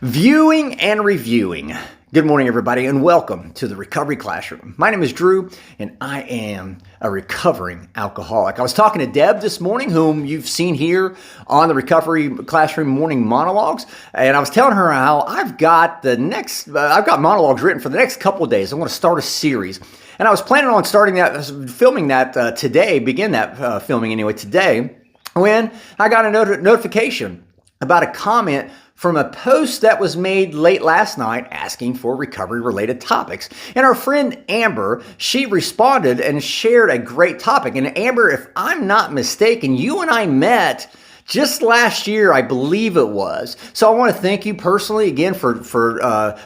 Viewing and reviewing. Good morning, everybody, and welcome to the Recovery Classroom. My name is Drew, and I am a recovering alcoholic. I was talking to Deb this morning, whom you've seen here on the Recovery Classroom morning monologues, and I was telling her how I've got monologues written for the next couple of days. I'm going to start a series, and I was planning on filming that today, filming anyway today, when I got a notification about a comment from a post that was made late last night asking for recovery-related topics. And our friend Amber, she responded and shared a great topic. And Amber, if I'm not mistaken, you and I met just last year, I believe it was. So I want to thank you personally again for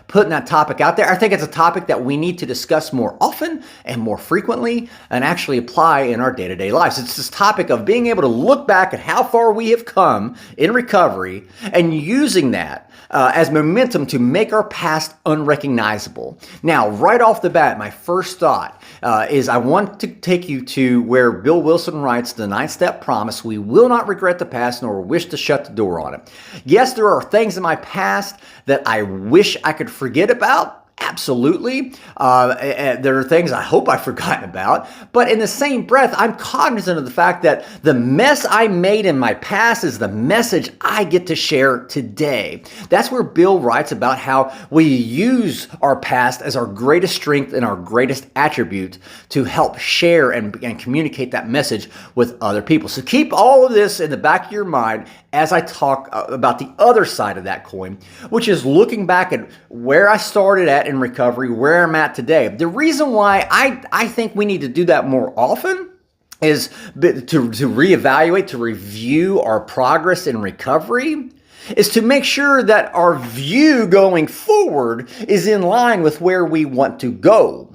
putting that topic out there. I think it's a topic that we need to discuss more often and more frequently and actually apply in our day-to-day lives. It's this topic of being able to look back at how far we have come in recovery and using that as momentum to make our past unrecognizable. Now, right off the bat, my first thought is I want to take you to where Bill Wilson writes, the 9-step promise: we will not regret the past nor wish to shut the door on it. Yes, there are things in my past that I wish I could forget about. Absolutely. There are things I hope I've forgotten about. But in the same breath, I'm cognizant of the fact that the mess I made in my past is the message I get to share today. That's where Bill writes about how we use our past as our greatest strength and our greatest attribute to help share and communicate that message with other people. So keep all of this in the back of your mind as I talk about the other side of that coin, which is looking back at where I started at in recovery, where I'm at today. The reason why I think we need to do that more often is to reevaluate, to review our progress in recovery, is to make sure that our view going forward is in line with where we want to go.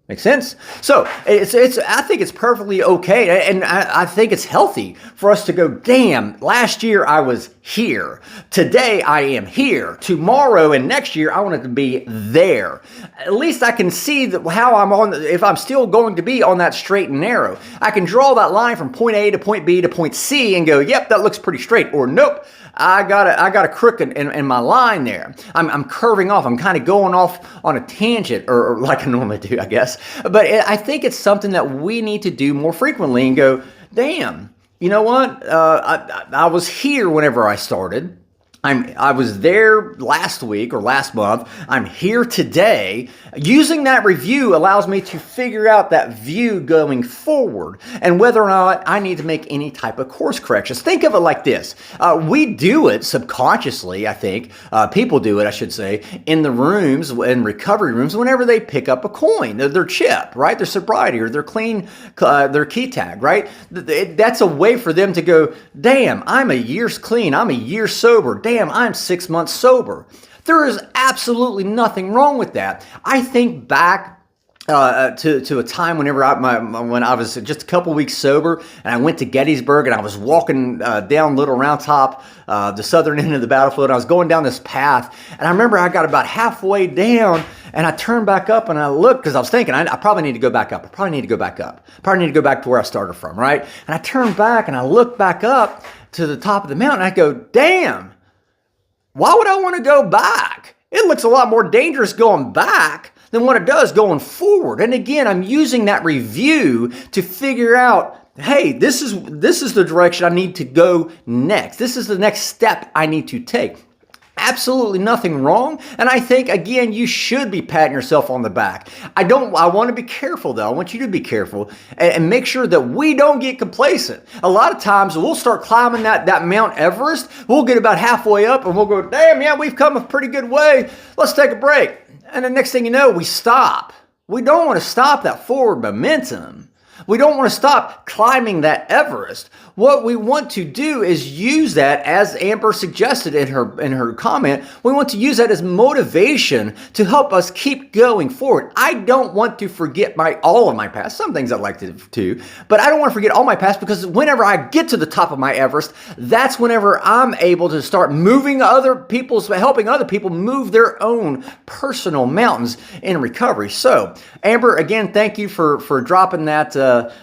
Make sense? So I think it's perfectly okay, and I think it's healthy for us to go, damn, last year I was here. Today I am here. Tomorrow and next year I want it to be there. At least I can see how if I'm still going to be on that straight and narrow. I can draw that line from point A to point B to point C and go, yep, that looks pretty straight. Or nope, I got a crook in my line there. I'm curving off. I'm kind of going off on a tangent, or like I normally do, I guess. But I think it's something that we need to do more frequently and go, damn, you know what? I was here whenever I started. I was there last week or last month. I'm here today. Using that review allows me to figure out that view going forward and whether or not I need to make any type of course corrections. Think of it like this. We do it subconsciously, I think. People do it, I should say, in the rooms, in recovery rooms, whenever they pick up a coin, their chip, right? Their sobriety or their key tag, right? That's a way for them to go, damn, I'm a year's clean. I'm a year sober. Damn, I'm 6 months sober. There is absolutely nothing wrong with that. I think back to a time when I was just a couple weeks sober, and I went to Gettysburg, and I was walking down Little Round Top, the southern end of the battlefield. I was going down this path, and I remember I got about halfway down, and I turned back up, and I looked, because I was thinking, I probably need to go back up. I probably need to go back to where I started from, right? And I turned back, and I looked back up to the top of the mountain, and I go, damn, why would I want to go back? It looks a lot more dangerous going back than what it does going forward. And again, I'm using that review to figure out, hey, this is the direction I need to go next. This is the next step I need to take. Absolutely nothing wrong. And I think, again, you should be patting yourself on the back. I want to be careful, though. I want you to be careful and make sure that we don't get complacent. A lot of times we'll start climbing that Mount Everest. We'll get about halfway up and we'll go, damn, yeah, we've come a pretty good way. Let's take a break. And the next thing you know, we stop. We don't want to stop that forward momentum. We don't want to stop climbing that Everest. What we want to do is use that, as Amber suggested in her comment, we want to use that as motivation to help us keep going forward. I don't want to forget all of my past. Some things I'd like to, but I don't want to forget all my past, because whenever I get to the top of my Everest, that's whenever I'm able to start helping other people move their own personal mountains in recovery. So, Amber, again, thank you for dropping that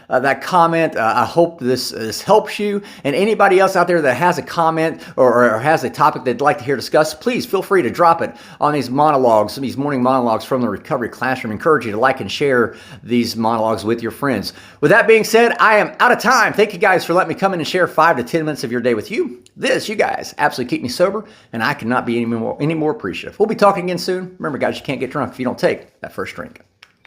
that comment. I hope this helps you. And anybody else out there that has a comment or has a topic they'd like to hear discussed, please feel free to drop it on these monologues, these morning monologues from the Recovery Classroom. I encourage you to like and share these monologues with your friends. With that being said, I am out of time. Thank you guys for letting me come in and share 5 to 10 minutes of your day with you. You guys absolutely keep me sober, and I cannot be any more appreciative. We'll be talking again soon. Remember, guys, you can't get drunk if you don't take that first drink.